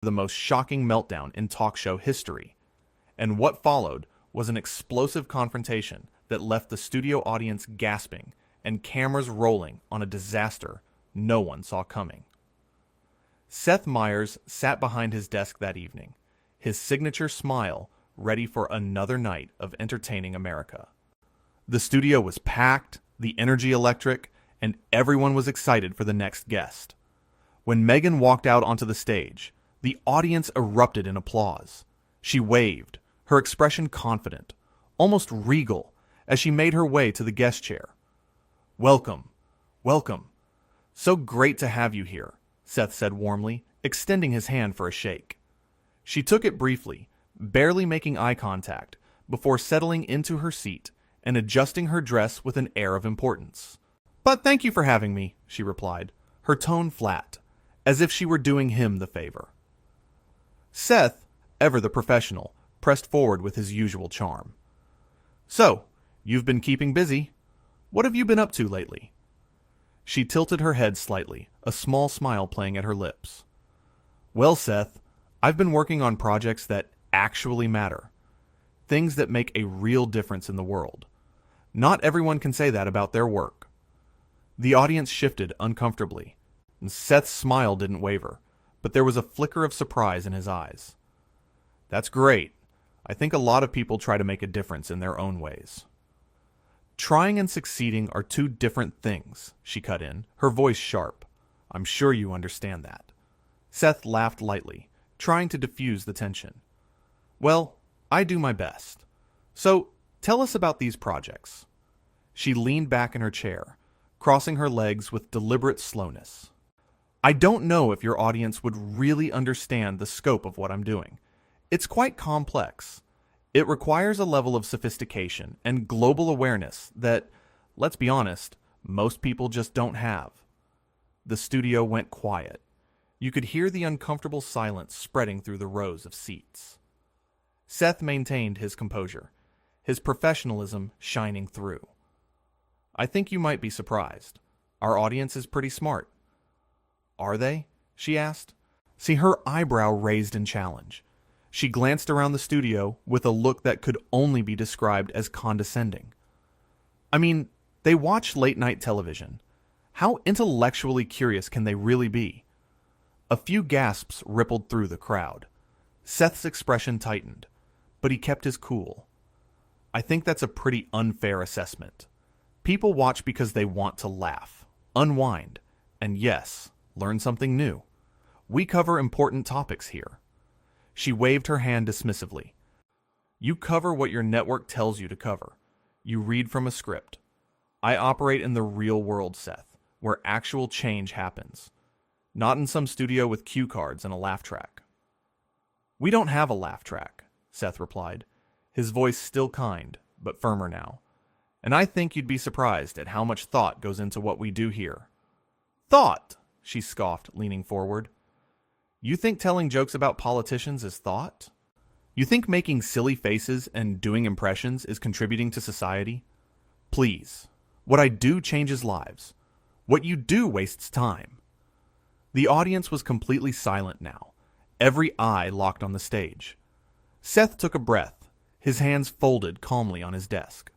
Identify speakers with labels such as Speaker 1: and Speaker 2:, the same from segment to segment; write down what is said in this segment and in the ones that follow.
Speaker 1: the most shocking meltdown in talk show history. And what followed was an explosive confrontation that left the studio audience gasping and cameras rolling on a disaster no one saw coming. Seth Meyers sat behind his desk that evening, his signature smile ready for another night of entertaining America. The studio was packed, the energy electric, and everyone was excited for the next guest. When Meghan walked out onto the stage, the audience erupted in applause. She waved, her expression confident, almost regal, as she made her way to the guest chair. "Welcome, welcome. So great to have you here," Seth said warmly, extending his hand for a shake. She took it briefly, barely making eye contact, before settling into her seat and adjusting her dress with an air of importance. "But thank you for having me," she replied, her tone flat, as if she were doing him the favor. Seth, ever the professional, pressed forward with his usual charm. "So, you've been keeping busy. What have you been up to lately?" She tilted her head slightly, a small smile playing at her lips. "Well, Seth, I've been working on projects that actually matter. Things that make a real difference in the world. Not everyone can say that about their work." The audience shifted uncomfortably, and Seth's smile didn't waver, but there was a flicker of surprise in his eyes. "That's great. I think a lot of people try to make a difference in their own ways." "Trying and succeeding are two different things," she cut in, her voice sharp. "I'm sure you understand that." Seth laughed lightly, trying to diffuse the tension. "Well, I do my best. So, tell us about these projects." She leaned back in her chair, crossing her legs with deliberate slowness. "I don't know if your audience would really understand the scope of what I'm doing. It's quite complex. It requires a level of sophistication and global awareness that, let's be honest, most people just don't have." The studio went quiet. You could hear the uncomfortable silence spreading through the rows of seats. Seth maintained his composure, his professionalism shining through. "I think you might be surprised. Our audience is pretty smart." "Are they?" she asked. See, her eyebrow raised in challenge. She glanced around the studio with a look that could only be described as condescending. "I mean, they watch late-night television. How intellectually curious can they really be?" A few gasps rippled through the crowd. Seth's expression tightened, but he kept his cool. "I think that's a pretty unfair assessment. People watch because they want to laugh, unwind, and yes, learn something new. We cover important topics here." She waved her hand dismissively. "You cover what your network tells you to cover. You read from a script. I operate in the real world, Seth, where actual change happens. Not in some studio with cue cards and a laugh track." "We don't have a laugh track," Seth replied, his voice still kind, but firmer now. "And I think you'd be surprised at how much thought goes into what we do here." "Thought?" she scoffed, leaning forward. "You think telling jokes about politicians is thought? You think making silly faces and doing impressions is contributing to society? Please, what I do changes lives. What you do wastes time." The audience was completely silent now, every eye locked on the stage. Seth took a breath, his hands folded calmly on his desk.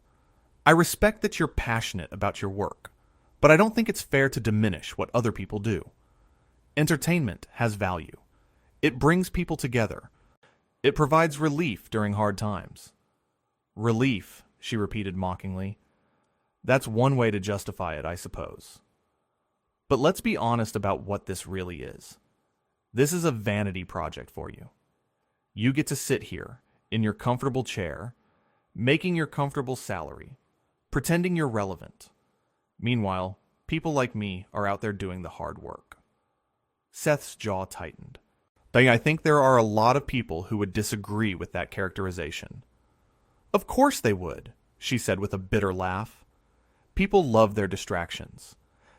Speaker 1: "I respect that you're passionate about your work, but I don't think it's fair to diminish what other people do. Entertainment has value. It brings people together. It provides relief during hard times." "Relief," she repeated mockingly. "That's one way to justify it, I suppose. But let's be honest about what this really is. This is a vanity project for you. You get to sit here, in your comfortable chair, making your comfortable salary, pretending you're relevant. Meanwhile, people like me are out there doing the hard work." Seth's jaw tightened. "I think there are a lot of people who would disagree with that characterization." "Of course they would," she said with a bitter laugh. "People love their distractions.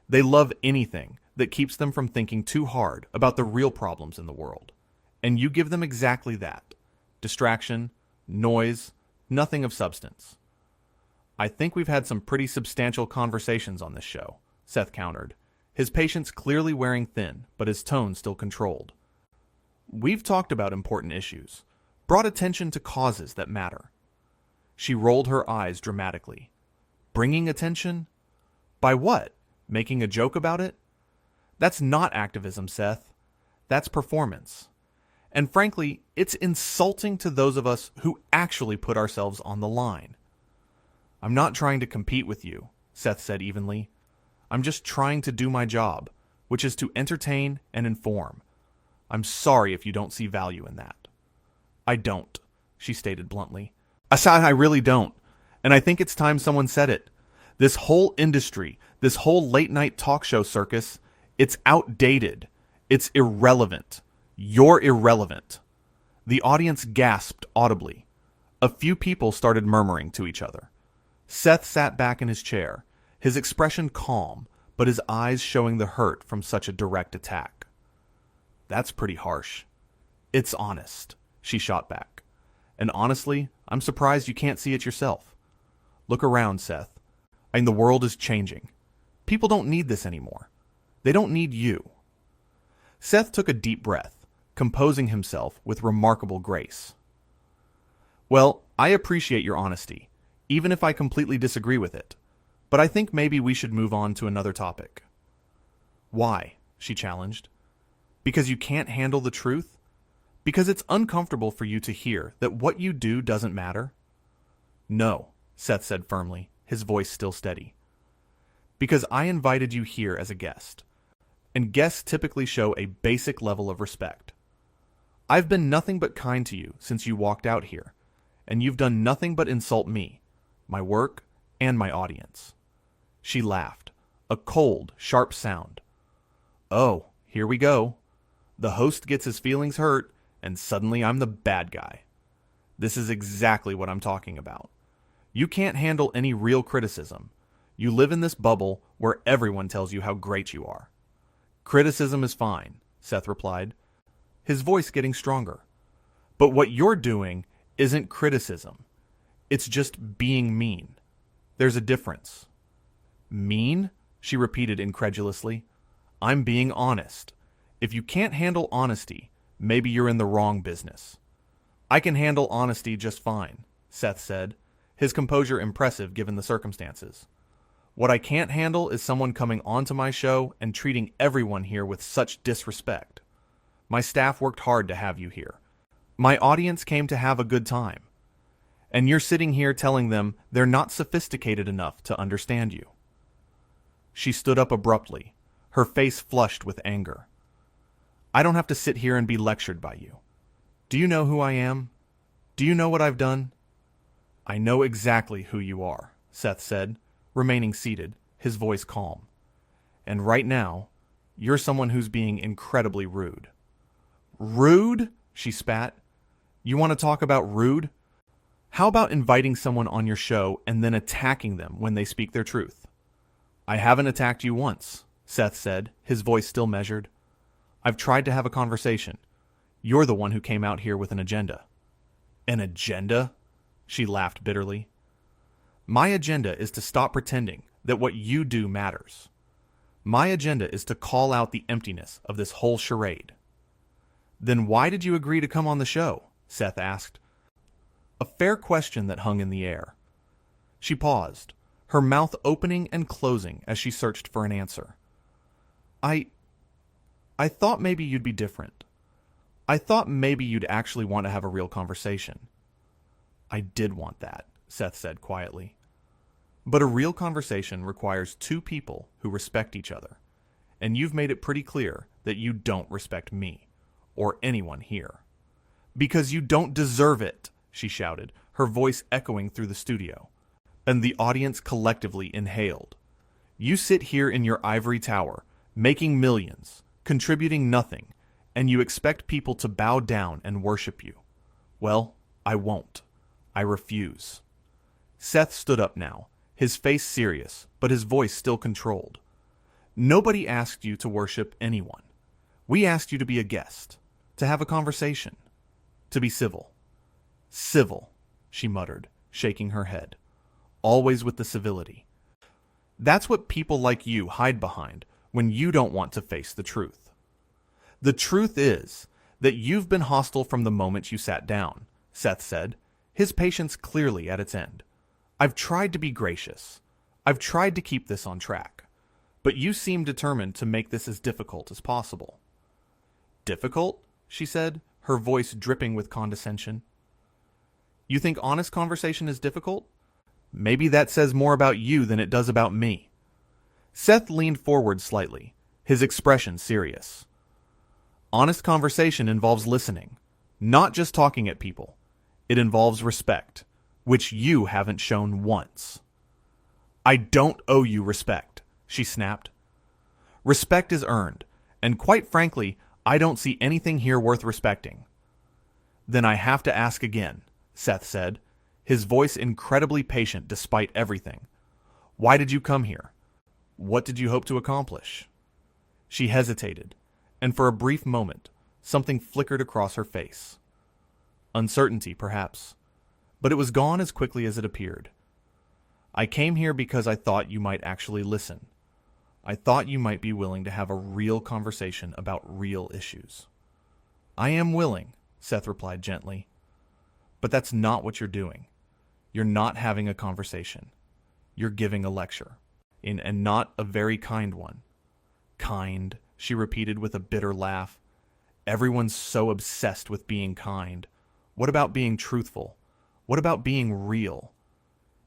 Speaker 1: They love anything that keeps them from thinking too hard about the real problems in the world. And you give them exactly that. Distraction, noise, nothing of substance." "I think we've had some pretty substantial conversations on this show," Seth countered, his patience clearly wearing thin, but his tone still controlled. We've talked about important issues, brought attention to causes that matter. She rolled her eyes dramatically. Bringing attention? By what? Making a joke about it? That's not activism, Seth. That's performance. And frankly, it's insulting to those of us who actually put ourselves on the line. I'm not trying to compete with you, Seth said evenly. I'm just trying to do my job, which is to entertain and inform. I'm sorry if you don't see value in that. I don't, she stated bluntly. I really don't. And I think it's time someone said it. This whole industry, this whole late-night talk show circus, it's outdated. It's irrelevant. You're irrelevant. The audience gasped audibly. A few people started murmuring to each other. Seth sat back in his chair, his expression calm, but his eyes showing the hurt from such a direct attack. That's pretty harsh. It's honest, she shot back. And honestly, I'm surprised you can't see it yourself. Look around, Seth. The world is changing. People don't need this anymore. They don't need you. Seth took a deep breath, composing himself with remarkable grace. Well, I appreciate your honesty, even if I completely disagree with it. But I think maybe we should move on to another topic. Why? She challenged. Because you can't handle the truth? Because it's uncomfortable for you to hear that what you do doesn't matter? No, Seth said firmly, his voice still steady. Because I invited you here as a guest, and guests typically show a basic level of respect. I've been nothing but kind to you since you walked out here, and you've done nothing but insult me, my work, and my audience. She laughed, a cold, sharp sound. Oh, here we go. The host gets his feelings hurt, and suddenly I'm the bad guy. This is exactly what I'm talking about. You can't handle any real criticism. You live in this bubble where everyone tells you how great you are. Criticism is fine, Seth replied, his voice getting stronger. But what you're doing isn't criticism. It's just being mean. There's a difference. Mean? She repeated incredulously. I'm being honest. If you can't handle honesty, maybe you're in the wrong business. I can handle honesty just fine, Seth said, his composure impressive given the circumstances. What I can't handle is someone coming onto my show and treating everyone here with such disrespect. My staff worked hard to have you here. My audience came to have a good time. And you're sitting here telling them they're not sophisticated enough to understand you. She stood up abruptly, her face flushed with anger. I don't have to sit here and be lectured by you. Do you know who I am? Do you know what I've done? I know exactly who you are, Seth said, remaining seated, his voice calm. And right now, you're someone who's being incredibly rude. Rude? She spat. You want to talk about rude? How about inviting someone on your show and then attacking them when they speak their truth? I haven't attacked you once, Seth said, his voice still measured. I've tried to have a conversation. You're the one who came out here with an agenda. An agenda? She laughed bitterly. My agenda is to stop pretending that what you do matters. My agenda is to call out the emptiness of this whole charade. Then why did you agree to come on the show? Seth asked. A fair question that hung in the air. She paused, her mouth opening and closing as she searched for an answer. I thought maybe you'd be different. I thought maybe you'd actually want to have a real conversation. I did want that, Seth said quietly. But a real conversation requires two people who respect each other, and you've made it pretty clear that you don't respect me, or anyone here. Because you don't deserve it, she shouted, her voice echoing through the studio, and the audience collectively inhaled. You sit here in your ivory tower, making millions, contributing nothing, and you expect people to bow down and worship you. Well, I won't. I refuse. Seth stood up now, his face serious, but his voice still controlled. Nobody asked you to worship anyone. We asked you to be a guest, to have a conversation, to be civil. Civil, she muttered, shaking her head, always with the civility. That's what people like you hide behind when you don't want to face the truth. The truth is That you've been hostile from the moment you sat down, Seth said, his patience clearly at its end. I've tried to be gracious. I've tried to keep this on track. But you seem determined to make this as difficult as possible. Difficult? She said, her voice dripping with condescension. You think honest conversation is difficult? Maybe that says more about you than it does about me. Seth leaned forward slightly, his expression serious. Honest conversation involves listening, not just talking at people. It involves respect, which you haven't shown once. I don't owe you respect, she snapped. Respect is earned, and quite frankly, I don't see anything here worth respecting. Then I have to ask again, Seth said, his voice incredibly patient despite everything. Why did you come here? What did you hope to accomplish? She hesitated, and for a brief moment, something flickered across her face. Uncertainty, perhaps, but it was gone as quickly as it appeared. I came here because I thought you might actually listen. I thought you might be willing to have a real conversation about real issues. I am willing, Seth replied gently. But that's not what you're doing. You're not having a conversation. You're giving a lecture, and not a very kind one. Kind, she repeated with a bitter laugh. Everyone's so obsessed with being kind. What about being truthful? What about being real?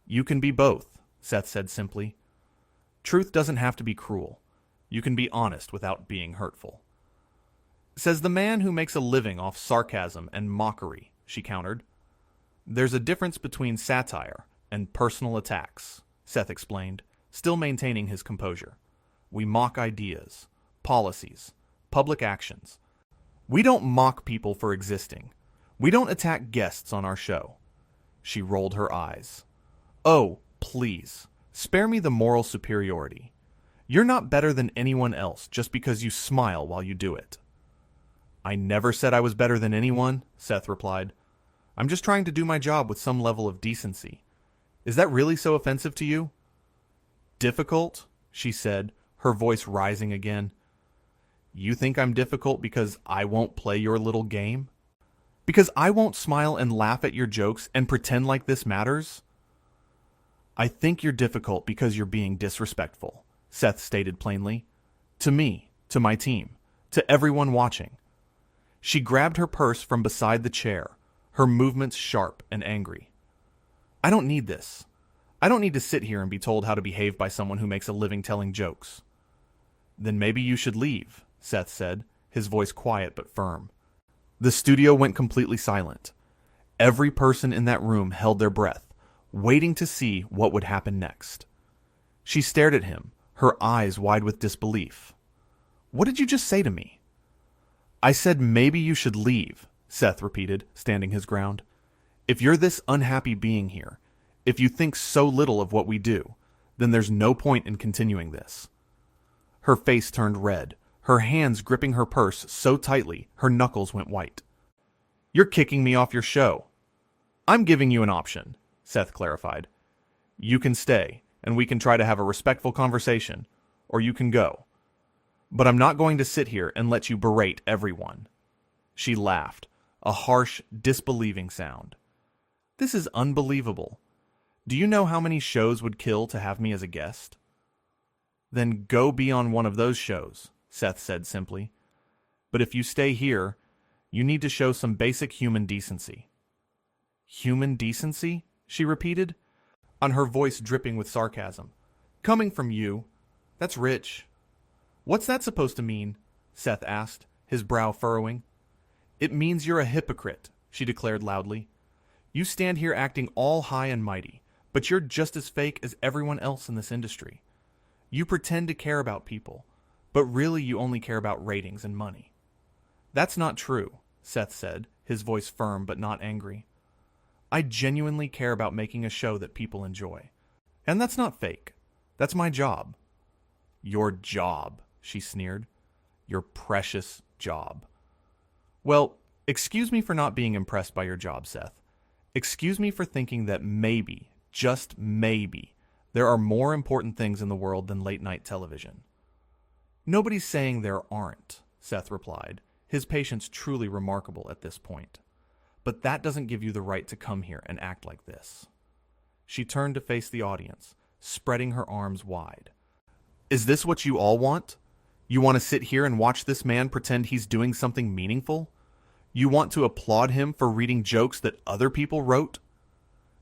Speaker 1: You can be both, Seth said simply. Truth doesn't have to be cruel. You can be honest without being hurtful. Says the man who makes a living off sarcasm and mockery, she countered. There's a difference between satire and personal attacks, Seth explained, still maintaining his composure. We mock ideas, policies, public actions. We don't mock people for existing. We don't attack guests on our show. She rolled her eyes. Oh, please, spare me the moral superiority. You're not better than anyone else just because you smile while you do it. I never said I was better than anyone, Seth replied. I'm just trying to do my job with some level of decency. Is that really so offensive to you? Difficult, she said, her voice rising again. You think I'm difficult because I won't play your little game? Because I won't smile and laugh at your jokes and pretend like this matters? I think you're difficult because you're being disrespectful, Seth stated plainly. To me, to my team, to everyone watching. She grabbed her purse from beside the chair, her movements sharp and angry. I don't need this. I don't need to sit here and be told how to behave by someone who makes a living telling jokes. Then maybe you should leave, Seth said, his voice quiet but firm. The studio went completely silent. Every person in that room held their breath, waiting to see what would happen next. She stared at him, her eyes wide with disbelief. What did you just say to me? I said maybe you should leave, Seth repeated, standing his ground. If you're this unhappy being here, if you think so little of what we do, then there's no point in continuing this. Her face turned red, her hands gripping her purse so tightly her knuckles went white. You're kicking me off your show. I'm giving you an option, Seth clarified. You can stay, and we can try to have a respectful conversation, or you can go. But I'm not going to sit here and let you berate everyone. She laughed, a harsh, disbelieving sound. This is unbelievable. Do you know how many shows would kill to have me as a guest? Then go be on one of those shows, Seth said simply. But if you stay here, you need to show some basic human decency. Human decency? She repeated, on her voice dripping with sarcasm. Coming from you. That's rich. What's that supposed to mean? Seth asked, his brow furrowing. It means you're a hypocrite, she declared loudly. You stand here acting all high and mighty, but you're just as fake as everyone else in this industry. You pretend to care about people, but really you only care about ratings and money. That's not true, Seth said, his voice firm but not angry. I genuinely care about making a show that people enjoy. And that's not fake. That's my job. Your job, she sneered. Your precious job. Well, excuse me for not being impressed by your job, Seth. Excuse me for thinking that maybe, just maybe, there are more important things in the world than late-night television. Nobody's saying there aren't, Seth replied, his patience truly remarkable at this point. But that doesn't give you the right to come here and act like this. She turned to face the audience, spreading her arms wide. Is this what you all want? You want to sit here and watch this man pretend he's doing something meaningful? You want to applaud him for reading jokes that other people wrote?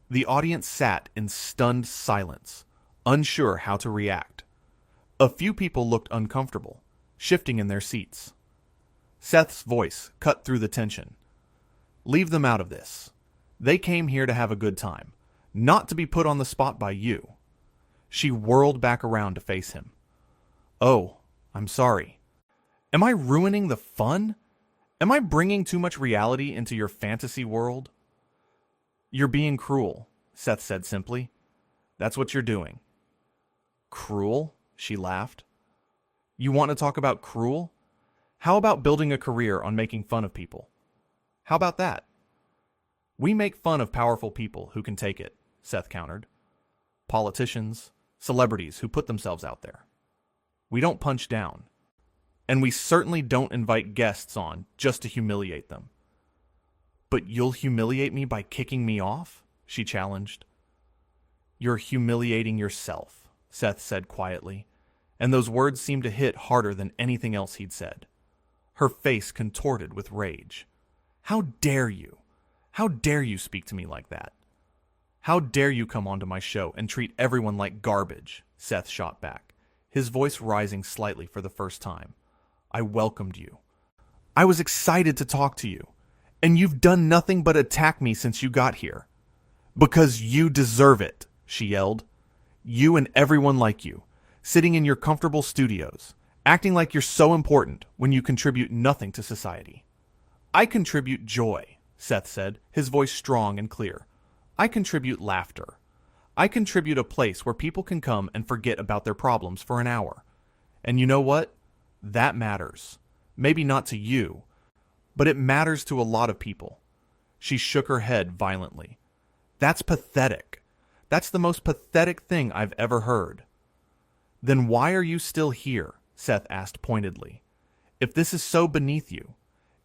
Speaker 1: The audience sat in stunned silence, unsure how to react. A few people looked uncomfortable, shifting in their seats. Seth's voice cut through the tension. Leave them out of this. They came here to have a good time, not to be put on the spot by you. She whirled back around to face him. Oh, I'm sorry. Am I ruining the fun? Am I bringing too much reality into your fantasy world? You're being cruel, Seth said simply. That's what you're doing. Cruel? She laughed. You want to talk about cruel? How about building a career on making fun of people? How about that? We make fun of powerful people who can take it, Seth countered. Politicians, celebrities who put themselves out there. We don't punch down. And we certainly don't invite guests on just to humiliate them. But you'll humiliate me by kicking me off? She challenged. You're humiliating yourself, Seth said quietly, and those words seemed to hit harder than anything else he'd said. Her face contorted with rage. How dare you? How dare you speak to me like that? How dare you come onto my show and treat everyone like garbage? Seth shot back, his voice rising slightly for the first time. I welcomed you. I was excited to talk to you, and you've done nothing but attack me since you got here. Because you deserve it, she yelled. You and everyone like you, sitting in your comfortable studios, acting like you're so important when you contribute nothing to society. I contribute joy, Seth said, his voice strong and clear. I contribute laughter. I contribute a place where people can come and forget about their problems for an hour. And you know what? That matters. Maybe not to you, but it matters to a lot of people. She shook her head violently. That's pathetic. That's the most pathetic thing I've ever heard. Then why are you still here? Seth asked pointedly. If this is so beneath you,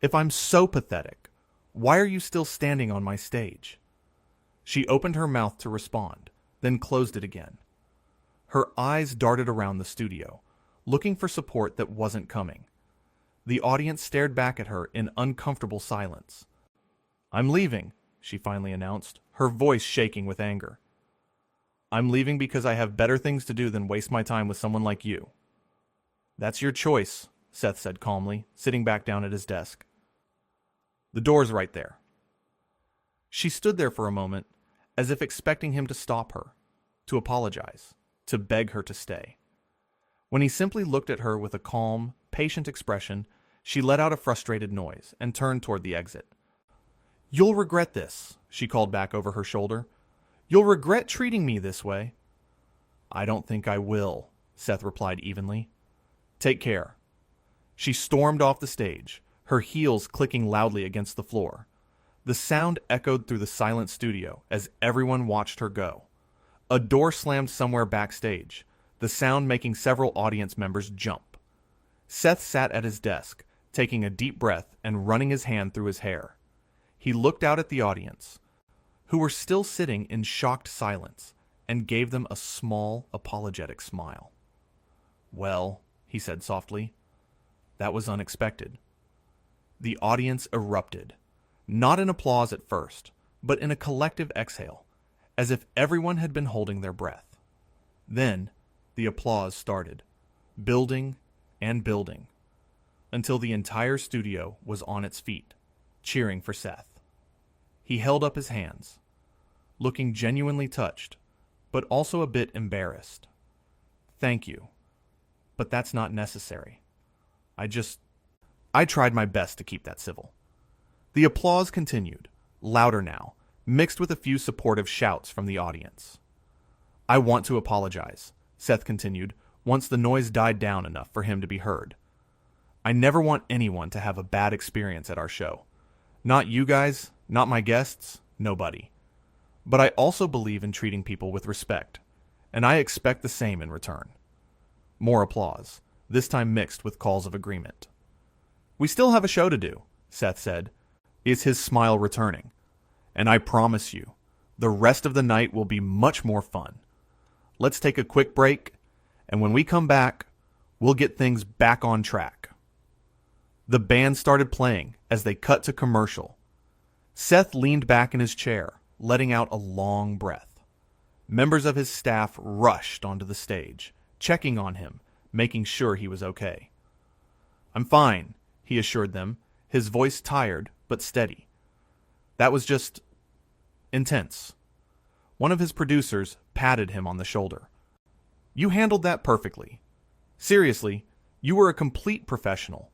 Speaker 1: if I'm so pathetic, why are you still standing on my stage? She opened her mouth to respond, then closed it again. Her eyes darted around the studio, looking for support that wasn't coming. The audience stared back at her in uncomfortable silence. I'm leaving, she finally announced, her voice shaking with anger. I'm leaving because I have better things to do than waste my time with someone like you. That's your choice, Seth said calmly, sitting back down at his desk. The door's right there. She stood there for a moment, as if expecting him to stop her, to apologize, to beg her to stay. When he simply looked at her with a calm, patient expression, she let out a frustrated noise and turned toward the exit. You'll regret this, she called back over her shoulder. You'll regret treating me this way. I don't think I will, Seth replied evenly. Take care. She stormed off the stage, her heels clicking loudly against the floor. The sound echoed through the silent studio as everyone watched her go. A door slammed somewhere backstage, the sound making several audience members jump. Seth sat at his desk, taking a deep breath and running his hand through his hair. He looked out at the audience, who were still sitting in shocked silence, and gave them a small, apologetic smile. Well, he said softly, that was unexpected. The audience erupted, not in applause at first, but in a collective exhale, as if everyone had been holding their breath. Then, the applause started, building and building, until the entire studio was on its feet, cheering for Seth. He held up his hands, looking genuinely touched, but also a bit embarrassed. Thank you, but that's not necessary. I tried my best to keep that civil. The applause continued, louder now, mixed with a few supportive shouts from the audience. I want to apologize, Seth continued, once the noise died down enough for him to be heard. I never want anyone to have a bad experience at our show. Not you guys, not my guests, nobody. But I also believe in treating people with respect, and I expect the same in return. More applause, this time mixed with calls of agreement. "We still have a show to do," Seth said, his smile returning. "And I promise you, the rest of the night will be much more fun. Let's take a quick break, and when we come back, we'll get things back on track." The band started playing as they cut to commercial. Seth leaned back in his chair, letting out a long breath. Members of his staff rushed onto the stage, checking on him, making sure he was okay. "I'm fine," he assured them, his voice tired but steady. "That was just intense." One of his producers patted him on the shoulder. "You handled that perfectly. Seriously, you were a complete professional."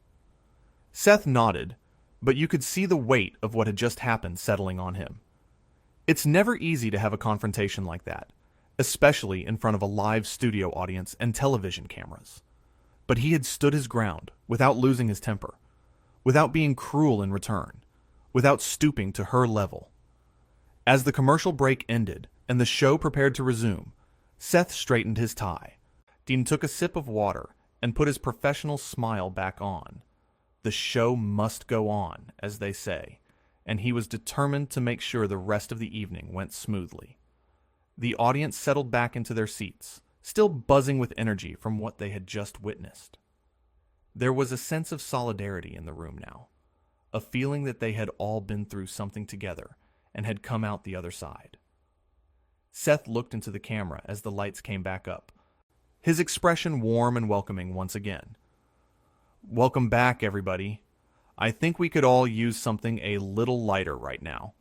Speaker 1: Seth nodded, but you could see the weight of what had just happened settling on him. It's never easy to have a confrontation like that, especially in front of a live studio audience and television cameras. But he had stood his ground without losing his temper, without being cruel in return, without stooping to her level. As the commercial break ended and the show prepared to resume, Seth straightened his tie. Dean took a sip of water and put his professional smile back on. The show must go on, as they say, and he was determined to make sure the rest of the evening went smoothly. The audience settled back into their seats, still buzzing with energy from what they had just witnessed. There was a sense of solidarity in the room now, a feeling that they had all been through something together and had come out the other side. Seth looked into the camera as the lights came back up, his expression warm and welcoming once again. "Welcome back, everybody. I think we could all use something a little lighter right now."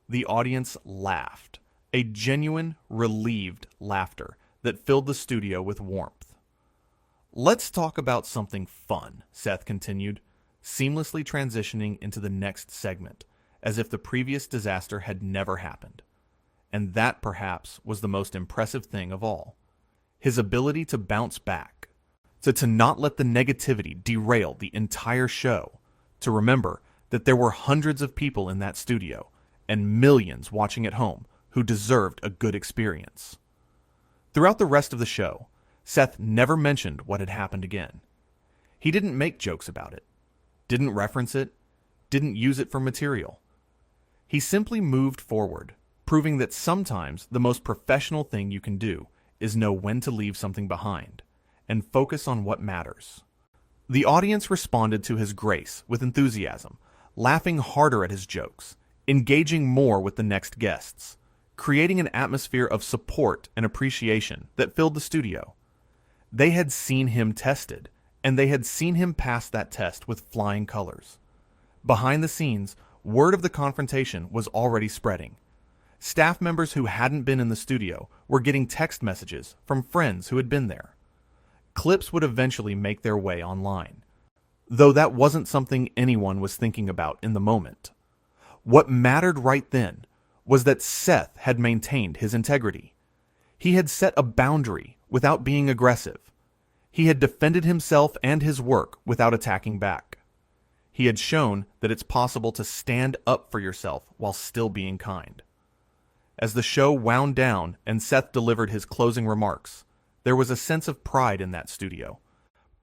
Speaker 1: The audience laughed, a genuine, relieved laughter that filled the studio with warmth. "Let's talk about something fun," Seth continued, seamlessly transitioning into the next segment, as if the previous disaster had never happened. And that, perhaps, was the most impressive thing of all. His ability to bounce back, to not let the negativity derail the entire show, to remember that there were hundreds of people in that studio and millions watching at home who deserved a good experience. Throughout the rest of the show, Seth never mentioned what had happened again. He didn't make jokes about it, didn't reference it, didn't use it for material. He simply moved forward, proving that sometimes the most professional thing you can do is know when to leave something behind and focus on what matters. The audience responded to his grace with enthusiasm, laughing harder at his jokes, engaging more with the next guests, creating an atmosphere of support and appreciation that filled the studio. They had seen him tested, and they had seen him pass that test with flying colors. Behind the scenes, word of the confrontation was already spreading. Staff members who hadn't been in the studio were getting text messages from friends who had been there. Clips would eventually make their way online, though that wasn't something anyone was thinking about in the moment. What mattered right then was that Seth had maintained his integrity. He had set a boundary without being aggressive. He had defended himself and his work without attacking back. He had shown that it's possible to stand up for yourself while still being kind. As the show wound down and Seth delivered his closing remarks, there was a sense of pride in that studio.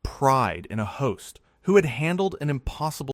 Speaker 1: Pride in a host who had handled an impossible